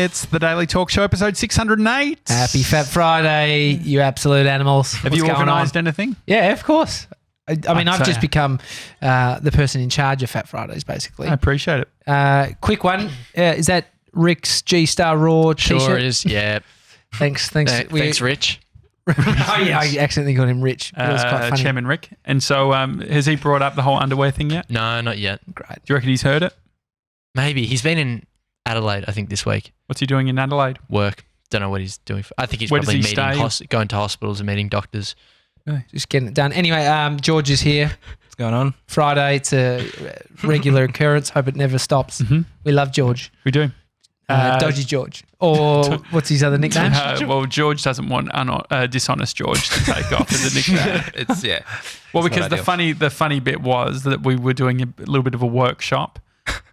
Jackets, the Daily Talk Show, episode 608. Happy Fat Friday, you absolute animals. Have you organised anything? Yeah, of course. I mean, I've just so. become the person in charge of Fat Fridays, basically. I appreciate it. Quick one. Is that Rick's G-Star Raw t-shirt? Sure is, yeah. Thanks. Thanks, Rich. Oh, yeah, I accidentally got him Rich. It was quite funny. Chairman Rick. And so has he brought up the whole underwear thing yet? No, not yet. Great. Do you reckon he's heard it? Maybe. He's been in Adelaide, I think, this week. What's he doing in Adelaide? Work. Don't know what he's doing. I think he's Where probably does he meeting stay? going to hospitals and meeting doctors. Just getting it done. Anyway, George is here. What's going on? Friday. It's a regular occurrence. Hope it never stops. Mm-hmm. We love George. We do. Dodgy George. Or what's his other nickname? Well, George doesn't want dishonest George to take off as a nickname. Well, it's because not the funny bit was that we were doing a little bit of a workshop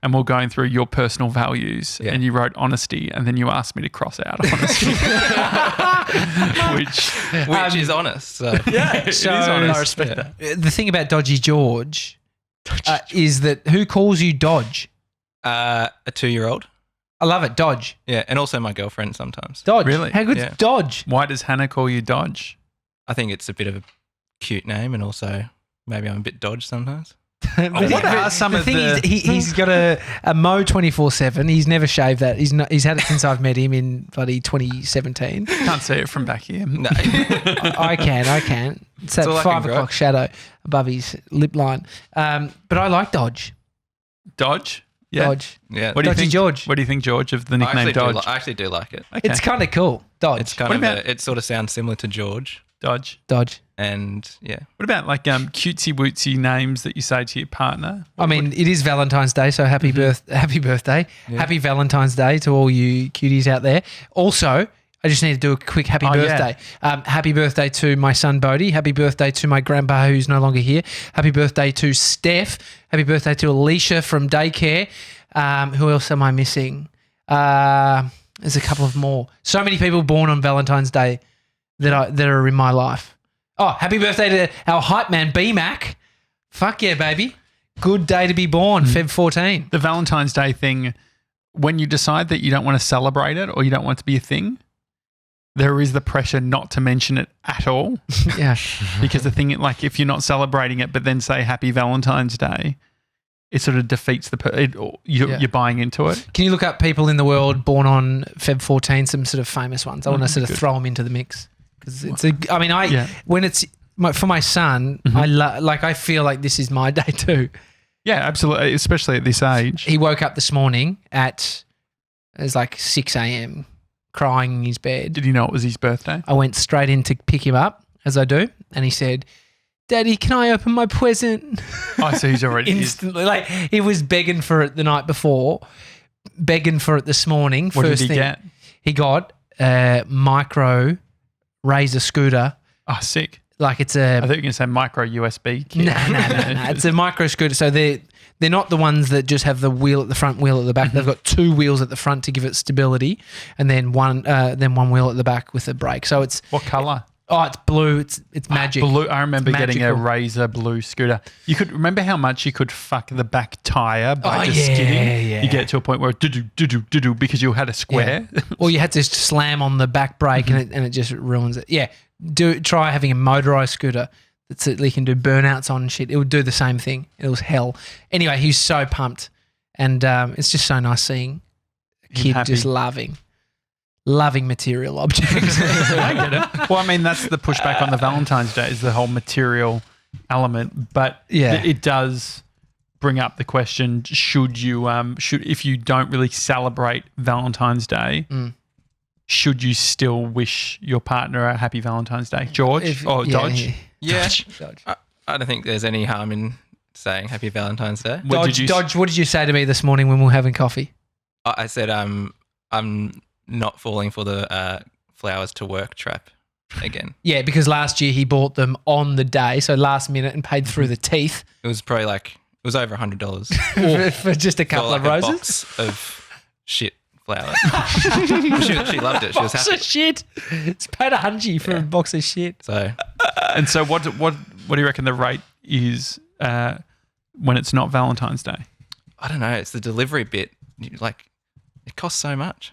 and we're going through your personal values and you wrote honesty and then you asked me to cross out honesty. which is honest. So. Yeah, it is honest. I respect that. The thing about Dodgy George is that who calls you Dodge? A 2-year-old. I love it. Dodge. Yeah, and also my girlfriend sometimes. Dodge. Really? How good's Yeah. Dodge? Why does Hannah call you Dodge? I think it's a bit of a cute name, and also maybe I'm a bit Dodge sometimes. What are some the of thing the- is, he's got a Mo 24/7. He's never shaved that. He's had it since I've met him in bloody 2017. Can't see it from back here. No. I can. It's that all I 5 can o'clock shadow above his lip line. But I like Dodge. Dodge? Yeah. Dodge. Yeah. What do you Dodgy think, George. What do you think, George, of the nickname Dodge? I actually do like it. Okay. It's kind of cool. Dodge. It's kind What of about- it sort of sounds similar to George, Dodge. Dodge. and yeah. What about like cutesy wootsy names that you say to your partner? I mean, it is Valentine's Day, so happy birthday. Yeah. Happy Valentine's Day to all you cuties out there. Also, I just need to do a quick happy birthday. Happy birthday to my son Bodhi. Happy birthday to my grandpa who's no longer here. Happy birthday to Steph. Happy birthday to Alicia from daycare. Who else am I missing? There's a couple of more. So many people born on Valentine's Day that are in my life. Oh, happy birthday to our hype man B-Mac. Fuck yeah, baby. Good day to be born, Feb 14. The Valentine's Day thing, when you decide that you don't want to celebrate it or you don't want it to be a thing, there is the pressure not to mention it at all. Yeah. Because the thing, like if you're not celebrating it but then say Happy Valentine's Day, it sort of defeats you're buying into it. Can you look up people in the world born on Feb 14, some sort of famous ones? I want to sort of throw them into the mix. Because when it's for my son, I feel like this is my day too. Yeah, absolutely, especially at this age. He woke up this morning it was like 6 a.m. crying in his bed. Did he know it was his birthday? I went straight in to pick him up, as I do, and he said, "Daddy, can I open my present?" Oh, so he's already instantly. Like he was begging for it the night before, begging for it this morning. What did he get? He got a micro Razor scooter. Oh, sick. Like it's I thought you were going to say micro USB kit. No. It's a micro scooter. So they're not the ones that just have the wheel at the front, wheel at the back. They've got 2 wheels at the front to give it stability, and then one wheel at the back with a brake. So it's What colour? Oh, it's blue. It's magic. Blue. I remember getting a magical. Razor blue scooter. You could remember how much you could fuck the back tire by just yeah, skidding. yeah. You get to a point where do because you had a square. Yeah. Or you had to slam on the back brake and it just ruins it. Yeah. Try having a motorized scooter that you can do burnouts on and shit. It would do the same thing. It was hell. Anyway, he was so pumped, and it's just so nice seeing a kid happy. just loving material objects. I get it. Well, I mean, that's the pushback on the Valentine's Day is the whole material element, but Yeah. it does bring up the question: should you, if you don't really celebrate Valentine's Day, should you still wish your partner a happy Valentine's Day, George Dodge? Yeah. Dodge. I don't think there's any harm in saying Happy Valentine's Day. Dodge, what did you say to me this morning when we were having coffee? I said I'm not falling for the flowers to work trap again. Yeah, because last year he bought them on the day, so last minute, and paid through the teeth It was probably it was over $100 for just a couple for of like a roses. box of shit flowers. she loved it. She was Box happy. of shit. It's paid $100 for a box of shit. So And so, what do you reckon the rate is when it's not Valentine's Day? I don't know. It's the delivery bit. It costs so much.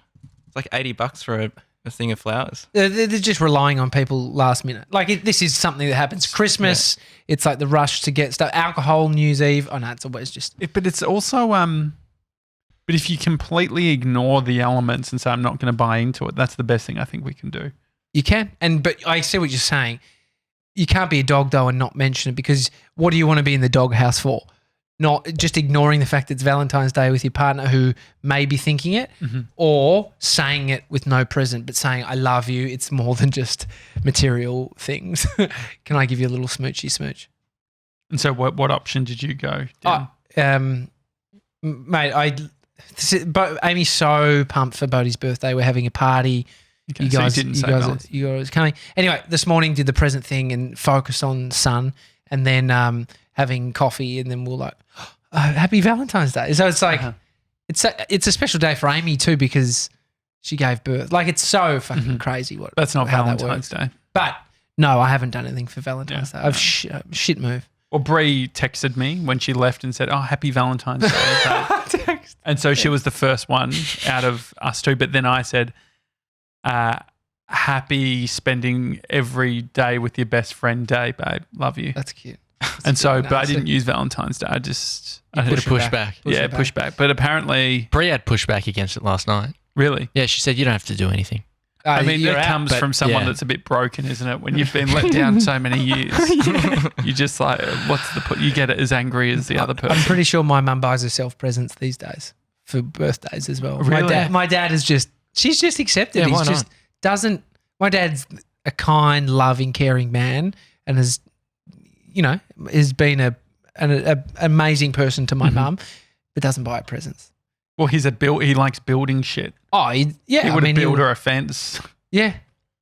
It's like $80 for a thing of flowers. They're just relying on people last minute. Like this is something that happens. Christmas, it's like the rush to get stuff. Alcohol, New Year's Eve. Oh no, it's always just. But it's also but if you completely ignore the elements and say I'm not going to buy into it, that's the best thing I think we can do. You can, but I see what you're saying. You can't be a dog though and not mention it, because what do you want to be in the doghouse for? Not just ignoring the fact it's Valentine's Day with your partner who may be thinking it, or saying it with no present, but saying I love you. It's more than just material things. Can I give you a little smoochy smooch? And so what option did you go down? Mate, Amy's so pumped for Bodhi's birthday. We're having a party. Okay, you didn't you guys are coming. Anyway, this morning did the present thing and focused on sun, and then having coffee, and then we're like, oh, happy Valentine's Day. So it's like, it's a special day for Amy too, because she gave birth. Like, it's so fucking crazy. That's not how Valentine's that works. Day. But no, I haven't done anything for Valentine's Day. I've shit move. Well, Bree texted me when she left and said, oh, happy Valentine's Day. And so she was the first one out of us two. But then I said, happy spending every day with your best friend day, babe. Love you. That's cute. And so, but I didn't use Valentine's Day. I had Put a pushback. Pushback. But apparently, Bree had pushback against it last night. Really? Yeah, she said you don't have to do anything. I mean, you're it out, comes but from someone that's a bit broken, isn't it? When you've been let down so many years, you just like, what's the point? You get as angry as the other person. I'm pretty sure my mum buys herself presents these days for birthdays as well. Really? My dad is she's just accepted. Yeah, He's why just not? doesn't. My dad's a kind, loving, caring man, and has been an amazing person to my mum, but doesn't buy her presents. Well, he likes building shit. Oh, he would build her a fence. Yeah,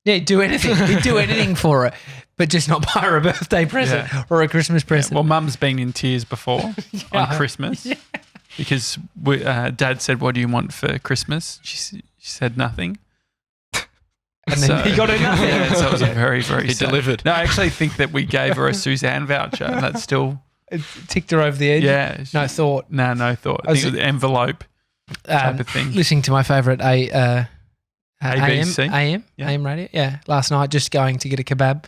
do anything. He'd do anything for her, but just not buy her a birthday present or a Christmas present. Well, Mum's been in tears before on Christmas because Dad said, "What do you want for Christmas?" She said nothing. And then he got her nothing. Yeah, so it was a very, very He sad. delivered. No, I actually think that we gave her a Suzanne voucher, and that's still It ticked her over the edge. yeah. No thought. No thought. I think it was the envelope type of thing. Listening to my favourite ABC? AM radio. Yeah, last night just going to get a kebab,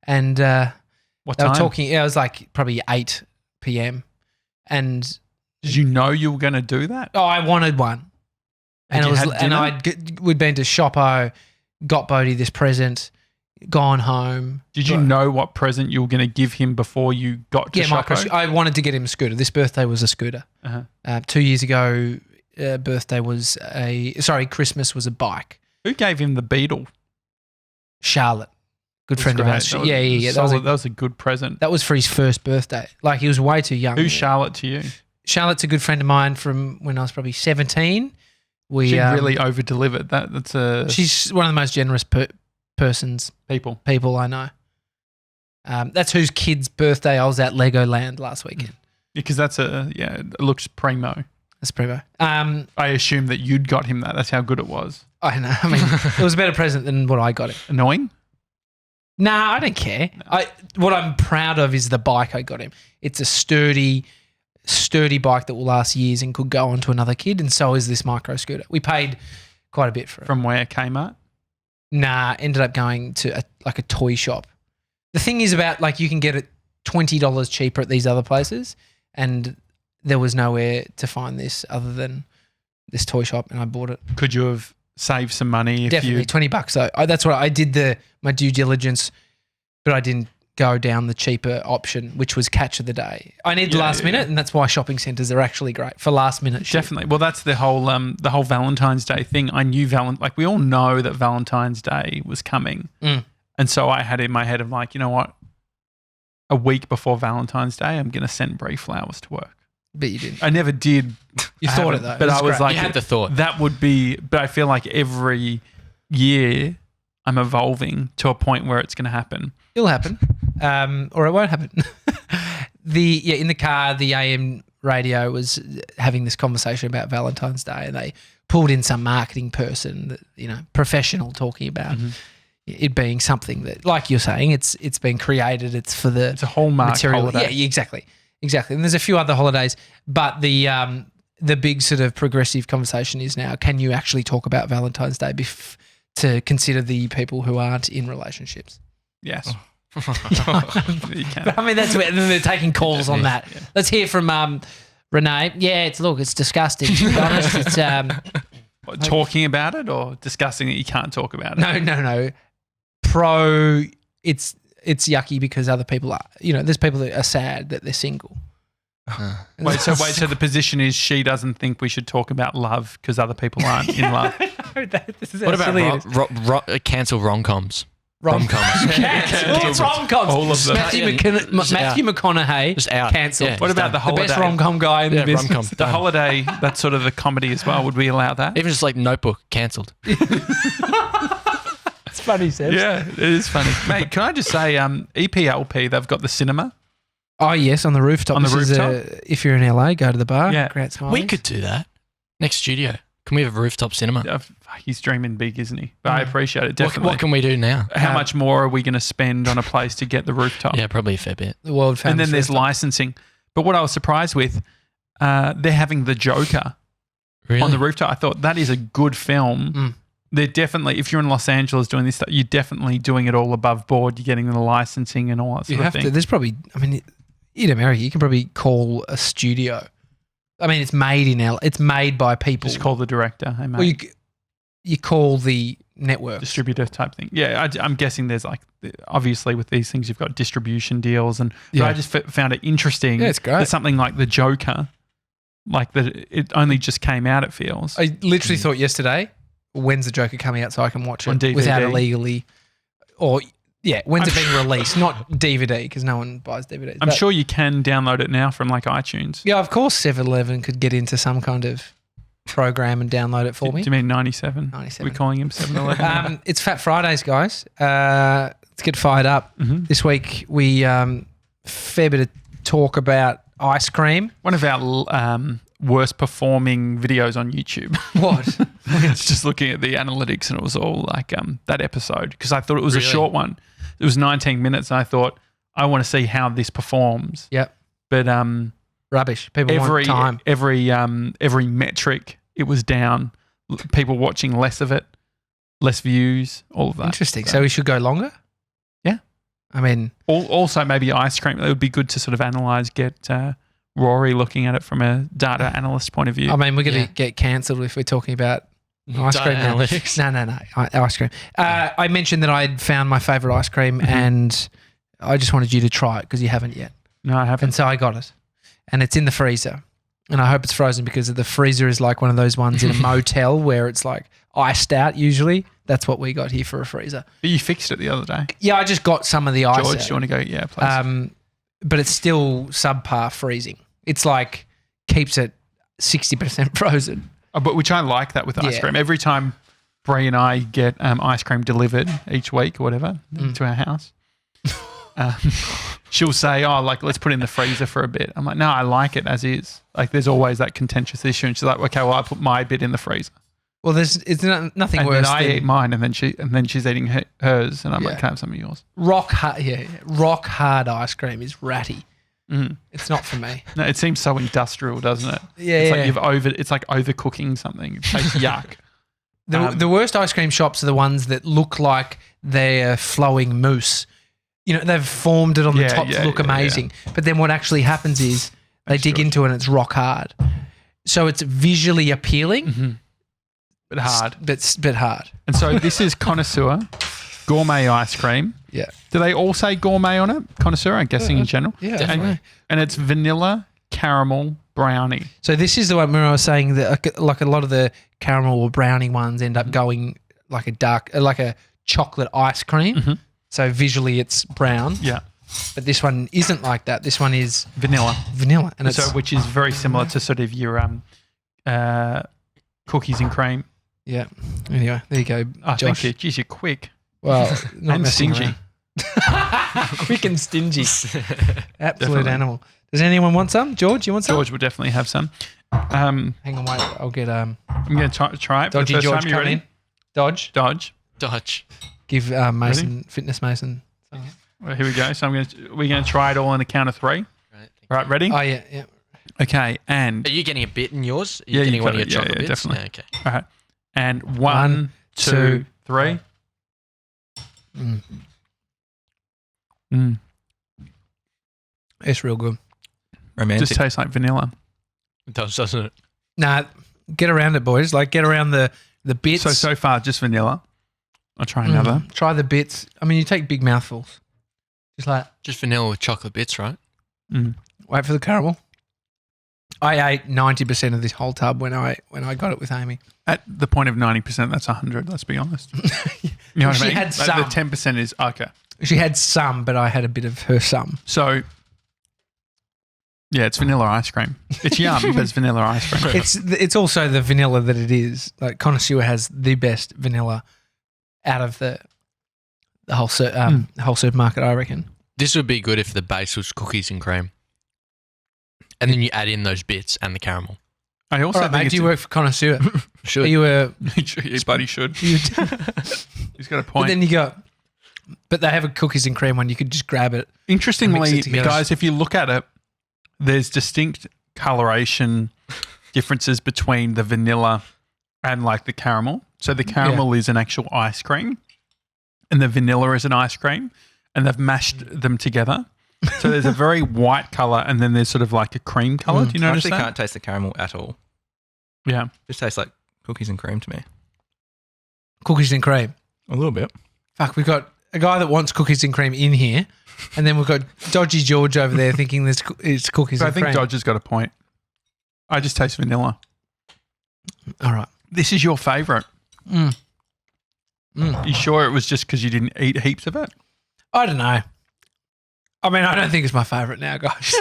and What they time? were talking. Yeah, it was like probably 8 p.m. And Did you know you were going to do that? I wanted one, Had you had dinner? we'd been to Shoppo, got Bodhi this present, gone home. Did you know what present you were going to give him before you got to Shoppo? I wanted to get him a scooter. This birthday was a scooter. 2 years ago, Christmas was a bike. Who gave him the Beetle? Charlotte, good That's friend of great. ours. That was Yeah. solid. That was a good present. That was for his first birthday. Like, he was way too young. Who's Charlotte to you? Charlotte's a good friend of mine from when I was probably 17. She really over-delivered. She's one of the most generous people I know. That's whose kid's birthday I was at Legoland last weekend. Because it looks primo. That's primo. I assume that you'd got him that. That's how good it was. I know. I mean, it was a better present than what I got him. Annoying? Nah, I don't care. What I'm proud of is the bike I got him. It's a sturdy bike that will last years and could go on to another kid, and so is this micro scooter. We paid quite a bit for it. From where? Kmart? Nah, ended up going to a toy shop. The thing is about, like, you can get it $20 cheaper at these other places, and there was nowhere to find this other than this toy shop, and I bought it. Could you have saved some money if Definitely, you... $20 though. That's what I did my due diligence, but I didn't go down the cheaper option, which was catch of the day. I need the last minute, and that's why shopping centres are actually great for last minute shit. Definitely. Well, that's the whole Valentine's Day thing. I knew we all know that Valentine's Day was coming. And so I had in my head of like, you know what? A week before Valentine's Day, I'm going to send Bree flowers to work. But you didn't. I never did. You thought it though. But I was great. like, You had the thought. That would be, but I feel like every year I'm evolving to a point where it's going to happen. It'll happen, or it won't happen. In the car, the AM radio was having this conversation about Valentine's Day, and they pulled in some marketing person, that, professional, talking about it being something that, like you're saying, it's been created. It's for the It's a Hallmark material. holiday. Yeah, exactly. And there's a few other holidays, but the the big sort of progressive conversation is now, can you actually talk about Valentine's Day to consider the people who aren't in relationships? Yes. You can. But I mean, that's where they're taking calls on that. Yeah. Let's hear from Renee. Yeah, it's disgusting. To be honest, it's Talking about it or discussing that you can't talk about it? no. Pro, it's yucky because other people are. There's people that are sad that they're single. Wait, so the position is she doesn't think we should talk about love because other people aren't in love. What about cancel rom-coms? Rom-coms. Cancel rom-coms. All of them. Matthew McConaughey. Just out. Cancelled. Yeah, What about the The holiday? best rom-com guy in the business. rom-com. The holiday, that's sort of a comedy as well. Would we allow that? Even just like Notebook, cancelled. It's funny, Seb. Yeah, it is funny. Mate, can I just say, EPLP, they've got the cinema. Oh, yes, on the rooftop. On the This is, rooftop? if you're in LA, go to the bar. Yeah. Grant Smileys. We could do that. Next studio. Can we have a rooftop cinema? He's dreaming big, isn't he? But I appreciate it, definitely. What can we do now? How much more are we going to spend on a place to get the rooftop? Yeah, probably a fair bit. The world famous. And then there's rooftop. licensing. But what I was surprised with, they're having the Joker Really? on the rooftop. I thought that is a good film. Mm. They're definitely, if you're in Los Angeles doing this stuff, you're definitely doing it all above board. You're getting the licensing and all that You sort of have thing. to. There's probably, in America, you can probably call a studio. I mean, it's made in LA. It's made by people. Just call the director. Hey, mate. Well, you call the network. Distributor type thing. Yeah, I'm guessing there's obviously with these things, you've got distribution deals. But Yeah. I just found it interesting. Yeah, it's great. That something like the Joker, like that it only just came out, it feels. I literally thought yesterday, when's the Joker coming out so I can watch On it DVD? without illegally, when's it being released? Not DVD because no one buys DVDs. I'm But- sure you can download it now from iTunes. Yeah, of course 7-Eleven could get into some kind of program and download it for Do me. you mean 97? 97. We're calling him 7-Eleven. It's Fat Fridays, guys. Let's get fired up. Mhm. This week we fair bit of talk about ice cream. One of our worst performing videos on YouTube. What? It's just looking at the analytics and it was all like that episode because I thought it was a Really? short one. It was 19 minutes and I thought I want to see how this performs. Yep. But Rubbish. People want time. every metric it was down. People watching less of it, less views, all of that. Interesting. So we should go longer? Yeah. I mean, Also maybe ice cream. It would be good to sort of analyze, get Rory looking at it from a data analyst point of view. we're going to Yeah. get cancelled if we're talking about ice Data cream now. analytics. No. Ice cream. I mentioned that I'd found my favourite ice cream and I just wanted you to try it because you haven't yet. No, I haven't. And so I got it. And it's in the freezer. And I hope it's frozen because the freezer is like one of those ones in a motel where it's like iced out usually. That's what we got here for a freezer. But you fixed it the other day. Yeah, I just got some of the ice George, out. do you want to go? Yeah, please. But it's still subpar freezing. It's like keeps it 60% frozen. But which I like that with ice Yeah. cream. Every time Brie and I get ice cream delivered each week or whatever to our house, she'll say, let's put it in the freezer for a bit. I'm like, no, I like it as is. Like there's always that contentious issue. And she's like, okay, well, I put my bit in the freezer. Well, it's nothing And worse then I than eat mine and then she's eating hers. And I'm Yeah. like, can I have some of yours? rock hard ice cream is ratty. Mm. It's not for me. No, it seems so industrial, doesn't it? Yeah, It's yeah. like it's like overcooking something. It tastes yuck. The worst ice cream shops are the ones that look like they're flowing mousse. They've formed it on the top to look amazing. But then what actually happens is they dig Extra. into it and it's rock hard. So it's visually appealing, Mhm. But hard. but hard. And so this is connoisseur gourmet ice cream. Yeah. Do they all say gourmet on it? Connoisseur, I'm guessing in general. Yeah, And, definitely. and it's vanilla caramel brownie. So this is the one where I was saying that like a lot of the caramel or brownie ones end up going like a chocolate ice cream. Mhm. So visually it's brown, Yeah. but this one isn't like that. This one is Vanilla. vanilla, and it's Which is very similar to sort of your cookies and cream. yeah. Anyway, there you go, Oh, Josh. thank you. Jeez, you're quick. Well, not And messing stingy. around. Quick and stingy, absolute Definitely. animal. Does anyone want some? George, you want some? George will definitely have some. Hang on, wait. I'll get I'm going to try it for the Dodgy first George time. You coming ready? in. Dodge. Dodge. Dodge. Give Mason, Fitness Mason. Well, here we go. So we're going to try it all on a count of three. Right. Right, ready? Oh yeah, yeah. Okay, and Are you getting a bit in yours? Are you Yeah, getting you one got of your it. Yeah, chocolate yeah, bits? definitely. Yeah, okay. all right, and One, one, two, two, three. Mm. Mm. It's real good. Romantic. Just tastes like vanilla. It does, doesn't it? Nah, get around it, boys. Like, get around the bits. So far, just vanilla. I'll try another. Try the bits. I mean, you take big mouthfuls. Just like, Just vanilla with chocolate bits, right? Mm. wait for the caramel. I ate 90% of this whole tub when I got it with Amy. At the point of 90%, that's 100. Let's be honest. You know what She I mean? had Like some. the 10% is okay. She had some, but I had a bit of her some. So, yeah, it's vanilla ice cream. It's yum, but it's vanilla ice cream. It's also the vanilla that it is. Like, Connoisseur has the best vanilla out of the whole supermarket, I reckon. This would be good if the base was cookies and cream. And then you add in those bits and the caramel. I also All right, think mate, do you work for Connoisseur? Should. Are you a... His buddy should. You, He's got a but point. then you go... But they have a cookies and cream one. You could just grab it. Interestingly, mix it together. guys, if you look at it, there's distinct coloration differences between the vanilla and like the caramel. So the caramel is an actual ice cream and the vanilla is an ice cream and they've mashed them together. So there's a very white color and then there's sort of like a cream color. Do you I notice actually that? can't taste the caramel at all. Yeah. Just tastes like cookies and cream to me. Cookies and cream. A little bit. Fuck, we've got a guy that wants cookies and cream in here, and then we've got Dodgy George over there thinking it's cookies But I and think cream. Dodge has got a point. I just taste vanilla. All right. This is your favourite. You sure it was just because you didn't eat heaps of it? I don't know. I mean, I don't think it's my favourite now, guys.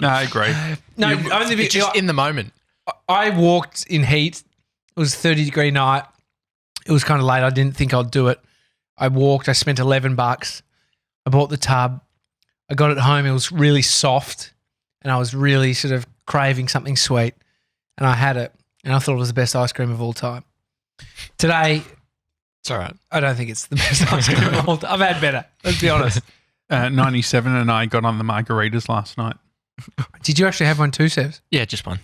No, I agree. No, You- only It's just in the moment. I walked in heat. It was a 30-degree night. It was kind of late. I didn't think I'd do it. I walked. I spent $11. I bought the tub. I got it home. It was really soft, and I was really sort of craving something sweet. And I had it, and I thought it was the best ice cream of all time. Today, It's all right. I don't think it's the best ice cream of all time. I've had better. Let's be honest. 97 and I got on the margaritas last night. Did you actually have one too, Sebs? Yeah, just one.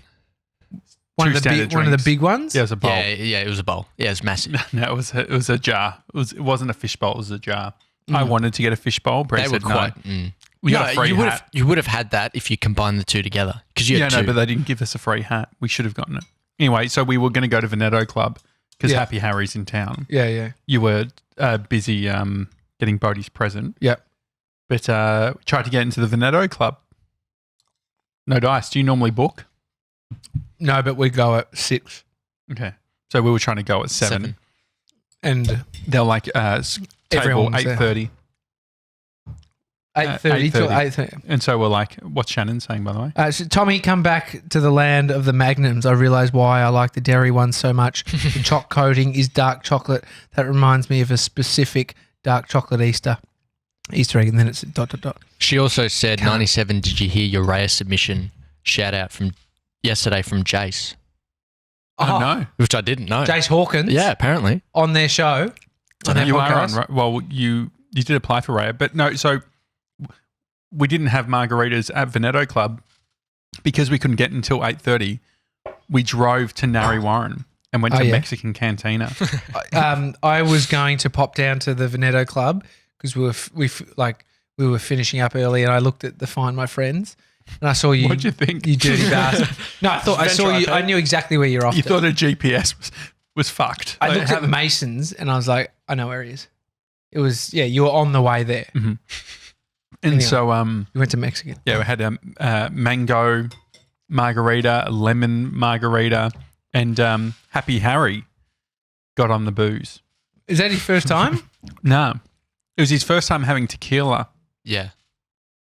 One Two of the standard one of the drinks. big ones? Yeah, it was a bowl. Yeah, it was a bowl. Yeah, it was massive. No, it was a jar. It wasn't a fish bowl. It was a jar. I wanted to get a fish bowl. Brett They were said quite. no. We got a free hat. You would have had that if you combined the two together because you Yeah, had no, two. but they didn't give us a free hat. We should have gotten it. Anyway, so we were going to go to Veneto Club because Yeah. Happy Harry's in town. Yeah. You were busy getting Bodhi's present. Yep. But tried to get into the Veneto Club. No dice. Do you normally book? No, but we go at 6. Okay. So we were trying to go at 7. And They're like table Everyone was there. 8:30. 8:30 till 8:30. 8:30. And so we're like, what's Shannon saying, by the way? So Tommy, come back to the land of the magnums. I realise why I like the dairy ones so much. The choc coating is dark chocolate. That reminds me of a specific dark chocolate Easter egg, and then it's ... She also said, Can't. 97, did you hear your Raya submission shout out from yesterday from Jace? Oh, no. Which I didn't know. Jace Hawkins. Yeah, apparently. On their show. On their You are on, podcast. right? Well, you did apply for Raya, but no, so we didn't have margaritas at Veneto Club because we couldn't get until 8:30. We drove to Narre Warren and went to yeah. Mexican Cantina. I was going to pop down to the Veneto Club because we were finishing up early, and I looked at the Find My Friends, and I saw you. What'd you think? You dirty bastard! No, I thought I saw you. I knew exactly where you're off. You to. thought a GPS was fucked. I Like, looked at Mason's, and I was like, I know where he is. It was you were on the way there. and Anyway. so You went to Mexican. yeah, we had a mango margarita, a lemon margarita, and Happy Harry got on the booze. Is that his first time? No, it was his first time having tequila. Yeah.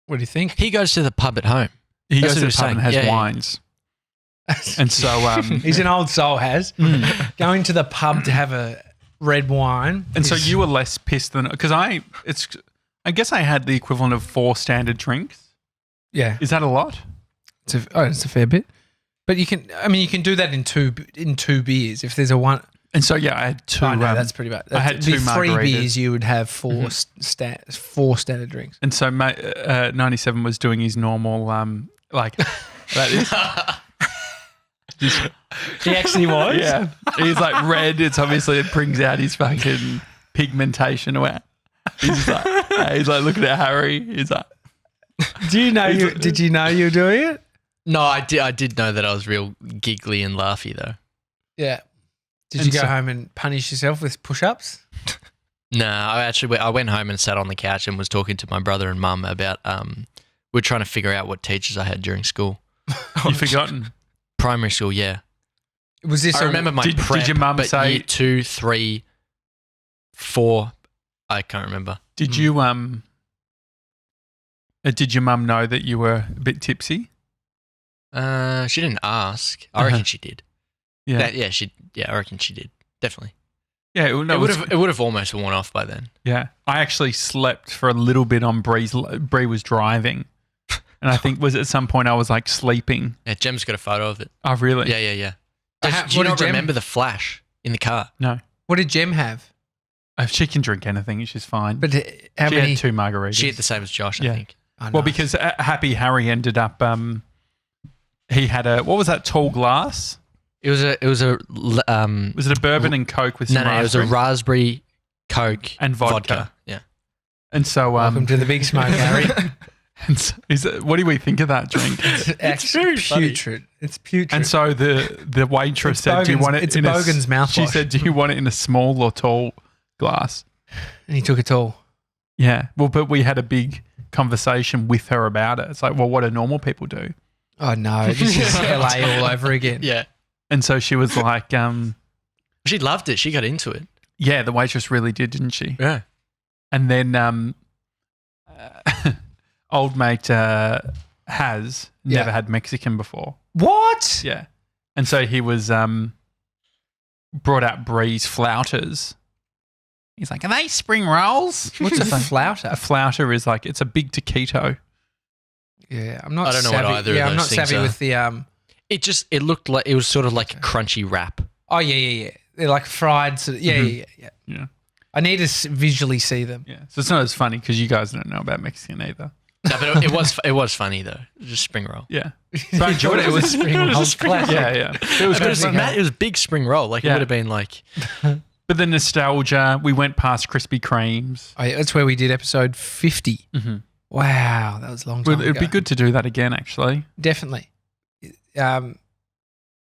What do you think? He goes to the pub at home. He That's goes what to the he pub and was has saying. Yeah, yeah. wines. And so, He's an old soul, has going to the pub to have a red wine. and so is- you were less pissed than because I guess I had the equivalent of 4 standard drinks. yeah, Is that a lot? it's a fair bit. But you can do that in two beers if there's a one. And so yeah, I had 2. Oh, no, that's pretty bad. I had It'd be 2 3 margaritas. beers. You would have 4 4 standard drinks. And so 97 was doing his normal like That is. He actually was? Yeah. He's like red. It's obviously, it brings out his fucking pigmentation. He's like looking at Harry. He's like, Did you know you were doing it? No, I did know that I was real giggly and laughy though. Yeah. Did And you go so- home and punish yourself with push-ups? No, I went home and sat on the couch and was talking to my brother and mum about we're trying to figure out what teachers I had during school. you've forgotten. Primary school, yeah. Was this? I remember my Did prep, your mum but say- year 2, 3, 4, I can't remember. Did you did your mum know that you were a bit tipsy? She didn't ask. I reckon she did. Yeah. I reckon she did. Definitely. Yeah. It would have almost worn off by then. Yeah. I actually slept for a little bit on Bree's. Bree was driving. And I think was at some point I was like sleeping. Yeah, Jem's got a photo of it. Oh, really? Yeah. What Do you did not Jem- remember the flash in the car? No. What did Jem have? If she can drink anything, she's fine. But how she many? had 2 margaritas. She had the same as Josh, Yeah. I think. Oh, Well, nice. because Happy Harry ended up, he had what was that tall glass? It was a Was it a bourbon and Coke with some no, it was a raspberry? raspberry Coke And vodka. Yeah. And so, Welcome to the big smoke, Harry. and so what do we think of that drink? It's very funny. putrid. It's putrid. And so the waitress It's said, "Do you Bogan's- want it it's in Bogan's She mouthwash. said, "Do you want it in a small or tall glass?" And he took it all. Yeah. Well, but we had a big conversation with her about it. It's like, well, what do normal people do? Oh no, this is LA all over again. Yeah. And so she was like, She loved it. She got into it. yeah, the waitress really did, didn't she? Yeah. And then old mate has never had Mexican before. What? Yeah. And so he was brought out Bree's flouters. He's like, are they spring rolls? What's a A flouter? flouter is like, it's a big taquito. Yeah, I'm not. I don't know what savvy. either of Yeah, I'm those not things savvy are. with the It looked like it was sort of like a crunchy wrap. Oh yeah. They're like fried. Sort of, yeah. Yeah. I need to visually see them. Yeah. So it's not as funny because you guys don't know about Mexican either. No, but it was funny though. It was just spring roll. Yeah. But I enjoyed it. It was a spring roll classic. Yeah. It was But good. it was big spring roll. Like Yeah. it would have been like But the nostalgia, we went past Krispy Kremes. Oh, yeah, that's where we did episode 50. Mm-hmm. Wow, that was a long time It'd ago. be good to do that again, actually. Definitely. Yeah,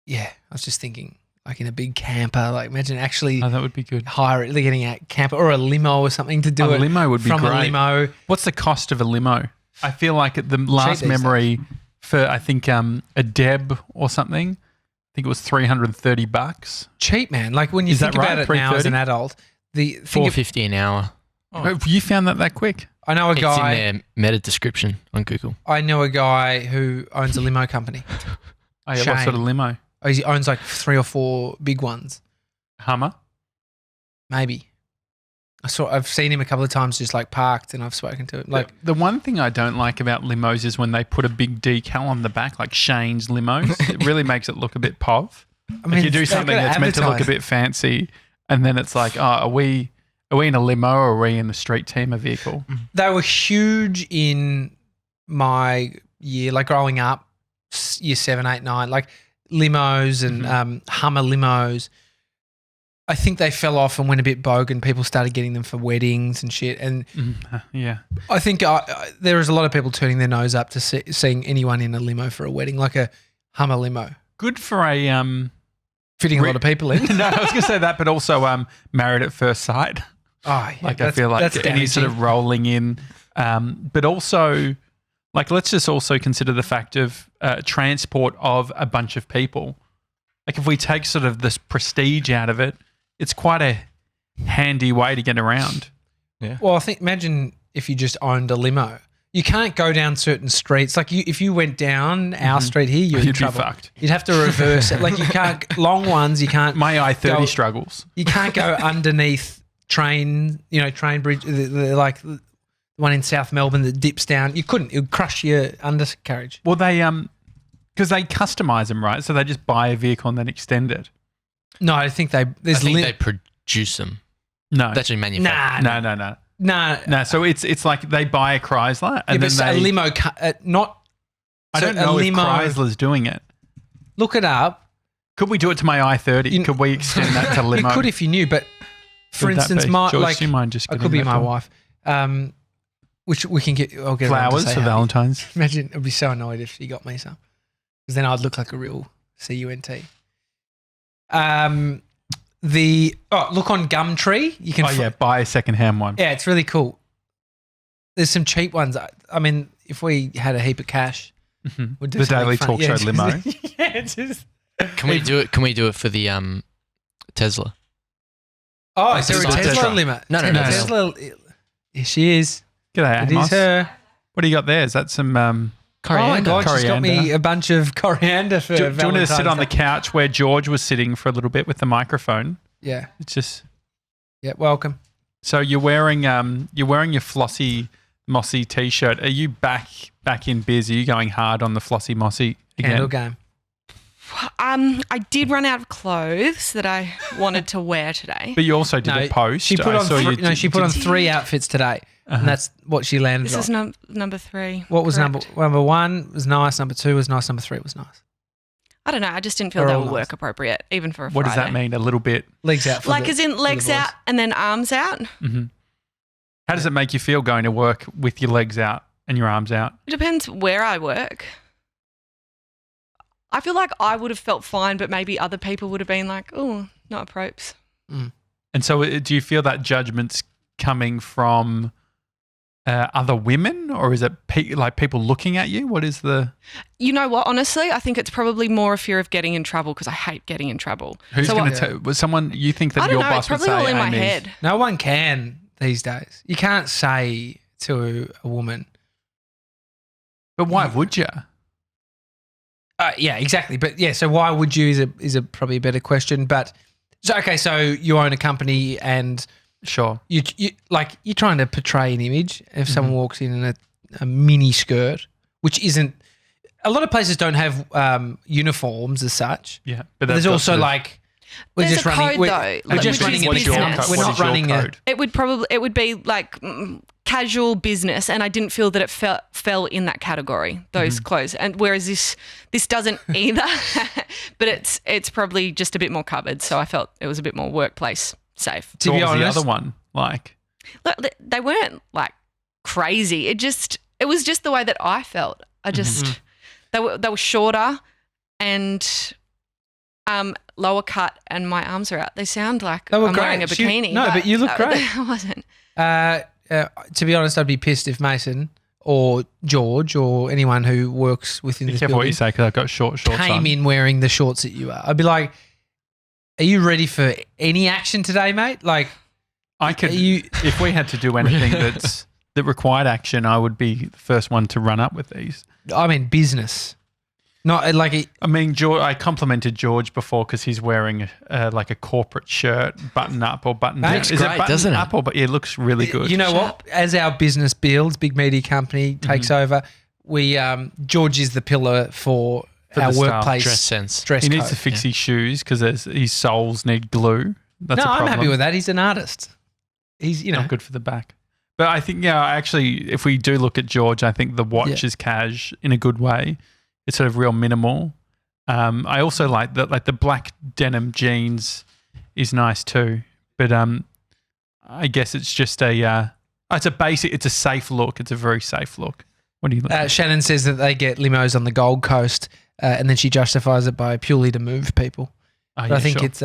I was just thinking, like in a big camper, like imagine actually Oh, that would be good. getting a camper or a limo or something to do A it limo would be from great. a limo. What's the cost of a limo? I feel like the last these memory for, I think, a Deb or something, I think it was $330. Cheap, man. Like when you Is think that right? about it now as an $330? adult, think of, $4.50 an hour. Oh, you found that quick? I know a It's guy. in their meta description on Google. I know a guy who owns a limo company. Oh, yeah, what Shane. sort of limo? Oh, he owns like 3 or 4 big ones, Hummer? maybe. I've seen him a couple of times just like parked, and I've spoken to him. Like, The one thing I don't like about limos is when they put a big decal on the back, like Shane's limos. It really makes it look a bit pov. I mean, Like you do they've something gotta that's meant to look a advertise. bit fancy, and then it's like, oh, are we in a limo or are we in a street teamer vehicle? They were huge in my year, like growing up, year 7, 8, 9, like limos and Hummer limos. I think they fell off and went a bit bogan. People started getting them for weddings and shit. And Yeah. I think there is a lot of people turning their nose up to seeing anyone in a limo for a wedding, like a Hummer limo, Good for a fitting a lot of people in. no, I was going to say that, but also Married at First Sight. Oh, yeah, Like I feel like that's any sort damaging. of rolling in, but also like let's just also consider the fact of transport of a bunch of people. Like if we take sort of this prestige out of it, it's quite a handy way to get around. Well, I think imagine if you just owned a limo. You can't go down certain streets. Like if you went down our street here, you're in You'd be trouble. fucked. You'd have to reverse it. Like you can't long ones. You can't. My I-30 Go- struggles. You can't go underneath train bridge. Like the one in South Melbourne that dips down. You couldn't. It would crush your undercarriage. Well, they because they customize them, right? So they just buy a vehicle and then extend it. No, I think I think they produce them. No, That's actually manufactured. Nah. no. So it's like they buy a Chrysler and Yeah, then but they a limo, not I So don't a know if limo- Chrysler's doing it. Look it up. Could we do it to my i30? Could we extend that to limo? You could if you knew, but for Could that instance, be? my George, like do you mind just it getting could be that my done? wife. Which we can get. I'll get around to Flowers say for happy. Valentine's. Imagine I'd be so annoyed if she got me some, because then I'd look like a real cunt. Look on Gumtree. You can. Buy a secondhand one. Yeah, it's really cool. There's some cheap ones. I mean, if we had a heap of cash, we'd do The something Daily fun. Talk Show limo. Yeah, it's just. Can we do it? Can we do it for the Tesla? Oh, is there a Tesla. Tesla limit? No. Tesla. Yeah, she is. G'day, It Amos. is her. What do you got there? Is that some Oh my Coriander. God, she's got me Coriander. a bunch of coriander for do you want to Valentine's sit on the Day. couch where George was sitting for a little bit with the microphone? Yeah. It's just Yeah, welcome. so you're wearing your flossy mossy t-shirt. Are you back in biz? Are you going hard on the flossy mossy again? Candle game. I did run out of clothes that I wanted to wear today. But you also did No, a post. She put I on saw you she put on did- 3 outfits today, Uh-huh. and that's what she landed This on. is number 3. What was correct? number 1 was nice, number 2 was nice, number 3 was nice. I don't know. I just didn't feel They're they all were nice. work appropriate, even for a What does Friday. that mean? A little bit. Legs out for Like, the, as in for the legs boys. out and then arms out. Mm-hmm. How does it make you feel going to work with your legs out and your arms out? It depends where I work. I feel like I would have felt fine, but maybe other people would have been like, oh, not appropriate. And so, do you feel that judgment's coming from other women, or is it like people looking at you? What is the? You know what? Honestly, I think it's probably more a fear of getting in trouble because I hate getting in trouble. Who's So going what- to tell? Was someone you think that I don't your know. boss It's would probably say? all in my Amy, head. No one can these days. You can't say to a woman. But why would you? Yeah, exactly. But yeah, so why would you is a probably a better question. But so you own a company and Sure. you're trying to portray an image. If someone walks in a mini skirt, which isn't, a lot of places don't have uniforms as such. Yeah, But they've there's got also sort of- like we're There's just a running. code, We're, though, we're like, just which running is an business. account. We're What not is your running a. code? It would be like casual business, and I didn't feel that it fell in that category. Those clothes, and whereas this doesn't either, but it's probably just a bit more covered. So I felt it was a bit more workplace safe. To what be was honest, the other one like? Look, they weren't like crazy. It was just the way that I felt. I just they were shorter and lower cut, and my arms are out. They sound like They were I'm wearing a great. bikini. But you look great. I wasn't. To be honest, I'd be pissed if Mason or George or anyone who works within Be this careful what building you say because I've got shorts came on. in wearing the shorts that you are. I'd be like, "Are you ready for any action today, mate?" Like, I could, are you? if we had to do anything that required action, I would be the first one to run up with these. I mean, business, not like. I mean, George, I complimented George before because he's wearing like a corporate shirt, button up or button down. Looks Is great, it button doesn't it? up or but it looks really good. You know what? As our business builds, big media company takes over. We George is the pillar for For our the style. workplace Dress sense. dress he needs code. to fix his shoes because his soles need glue. That's No, a problem. I'm happy with that. He's an artist. He's Not good for the back. But I think, actually, if we do look at George, I think the watch is cash in a good way. It's sort of real minimal. I also like the black denim jeans is nice too. But I guess it's just it's a safe look. It's a very safe look. What do you think? Shannon says that they get limos on the Gold Coast, and then she justifies it by purely to move people. But I think it's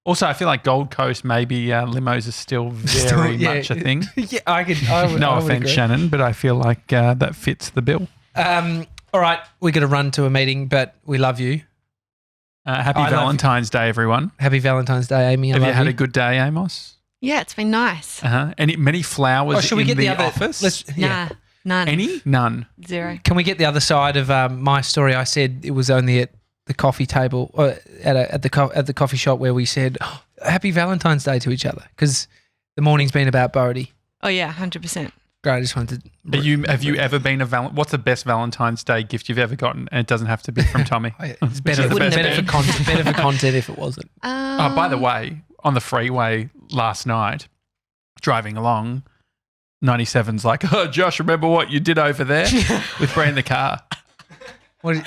also, I feel like Gold Coast, maybe limos are still very much a thing. Yeah, I would, No I would offense, agree. Shannon, but I feel like that fits the bill. All right, we got to run to a meeting, but we love you. Happy I love Valentine's Day, everyone. Happy Valentine's Day, Amy. Have you had a good day, Amos? Yeah, it's been nice. Many flowers should we in get the other office? Nah, none. Any? None. 0. Can we get the other side of my story? I said it was only at the coffee table or at the coffee shop where we said Happy Valentine's Day to each other because the morning's been about Bodhi. Oh yeah, 100%. Great, I just wanted to. Have you ever been what's the best Valentine's Day gift you've ever gotten? And it doesn't have to be from Tommy. It's better, is the best better for gift? content. Better for content if it wasn't. Oh, by the way, on the freeway last night, driving along, 97's like, oh, Josh, remember what you did over there with Bree in the car? What is,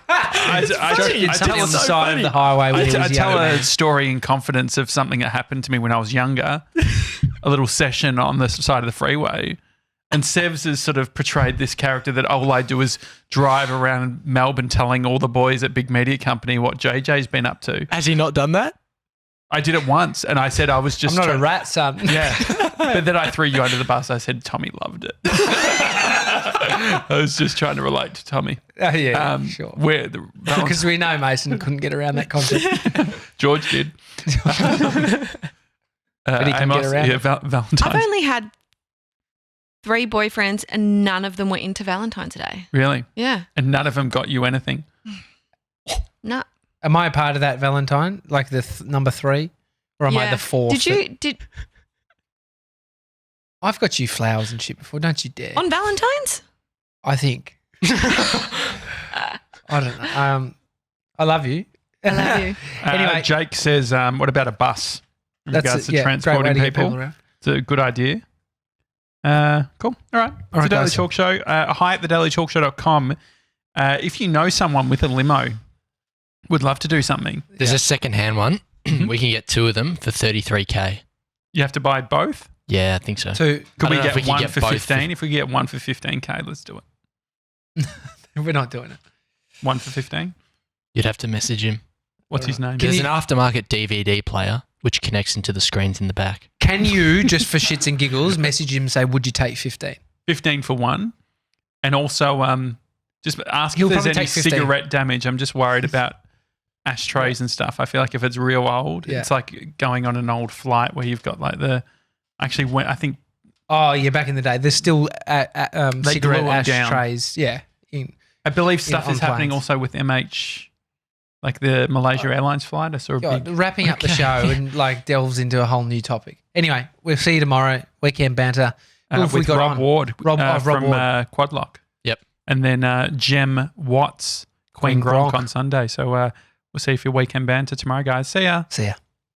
I did something on the so side funny. of the highway when he I was tell young. a story in confidence of something that happened to me when I was younger, a little session on the side of the freeway. And Sevs has sort of portrayed this character that all I do is drive around Melbourne telling all the boys at Big Media Company what JJ's been up to. Has he not done that? I did it once and I said I was just... I'm not a rat, son. Yeah. But then I threw you under the bus. I said Tommy loved it. I was just trying to relate to Tommy. Oh, yeah, sure. Where Because we know Mason couldn't get around that concept. George did. But he can get around it. Valentine's. I've only had 3 boyfriends and none of them were into Valentine's Day. Really? Yeah. And none of them got you anything? No. Am I a part of that Valentine? Like the number 3? Or am I the 4th? Did I've got you flowers and shit before. Don't you dare. on Valentine's? I think. I don't know. I love you. I love you. Anyway. Jake says, what about a bus in regards to great way transporting to get people? around. It's a good idea. Cool. All right. It's right, the Daily guys. Talk Show. Hi at thedailytalkshow.com. If you know someone with a limo, would love to do something. There's a second-hand one. We can get 2 of them for $33K. You have to buy both. Yeah, I think so. So Could I we don't know get if we can one get for both 15? If we get one for 15K, let's do it. we're not doing it. One for 15? You'd have to message him. What's his name? There's an aftermarket DVD player which connects into the screens in the back. Can you, just for shits and giggles, message him and say, would you take 15? 15 for one. And also just ask He'll if there's probably any take 15. cigarette damage. I'm just worried about ashtrays and stuff. I feel like if it's real old, Yeah. it's like going on an old flight where you've got like I think Oh, yeah, back in the day. There's still They cigarette glue 'em down. ashtrays. Yeah. I believe stuff on is happening planes. also with MH, like the Malaysia Airlines flight. I saw a God, big... wrapping up the show and like delves into a whole new topic. Anyway, we'll see you tomorrow. Weekend banter. Who have we with got Rob on? Ward Rob from Ward. Quadlock. Yep. And then Jem Watts, Queen Queen Gronk Gronk. on Sunday. So we'll see if your weekend banter tomorrow, guys. See ya. See ya.